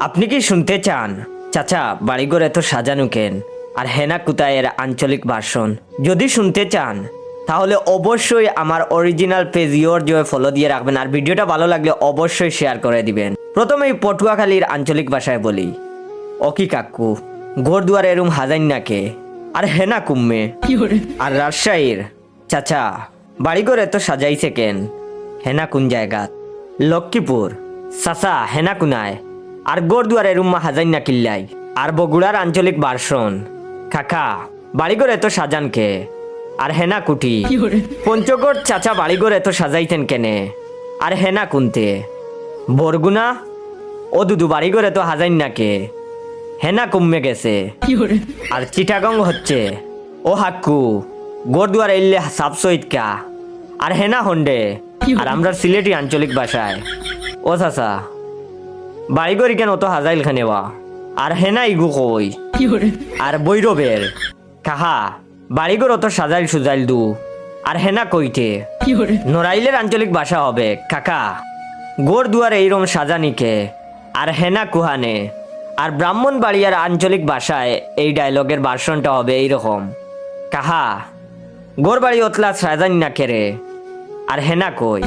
আপনি কি শুনতে চান চাচা বাড়িঘর এত সাজানো কেন আর হেনা কোথায় এর আঞ্চলিক ভার্সন? যদি শুনতে চান তাহলে অবশ্যই আমার original page your joy follow দিয়ে রাখবেন আর ভিডিওটা ভালো লাগলে অবশ্যই শেয়ার করে দিবেন। প্রথমেই পটুয়াখালীর আঞ্চলিক ভাষায় বলি, অকি কাকু ঘর দুয়ার এরুম হাজাইন নাকে আর হেনা কুম্মে। আর রাজশাহীর চাচা বাড়িঘর এত সাজাইছে কেন হেনা কোন জায়গাত? লক্ষ্মীপুর চাচা হেনা কুনায় আর ঘর দুয়ার এরুম হাজাইন না কিল্লাই। আর বগুড়ার আঞ্চলিক ভার্সন, কাকা বাড়িঘর এত সাজান কে আর হেনা কুটি। পঞ্চগড় চাচা বাড়িঘর এত সাজাইতেন কেনে আর হেনা কুনতে। বরগুনা ও দুদু বাড়িঘর এত হাজাইন নাকে হেনা কমে গেছে। আর চিটাগং হচ্ছে ও হাক্কু গোর দুয়ার এলে সাপ সৈতকা আর হেনা হন্ডে। আর আমরা সিলেটি আঞ্চলিক ভাষায় ও চাচা বাড়িঘর কেন অত হাজাইল খানেওয়া আর হেনা ইগু কই। আর বৈরবের কাহা বাড়িঘর অত সাজাইল সুজাইল দু আর হেনা কইতে। নড়াইলের আঞ্চলিক ভাষা হবে কাকা গোর দুয়ার এইরকম সাজানিকে আর হেনা কুহানে। আর ব্রাহ্মণবাড়িয়ার আঞ্চলিক ভাষায় এই ডায়লগের ভার্সনটা হবে এইরকম, কাহা গোর বাড়ি অতলা সাজানি না কেরে আর হেনা কই।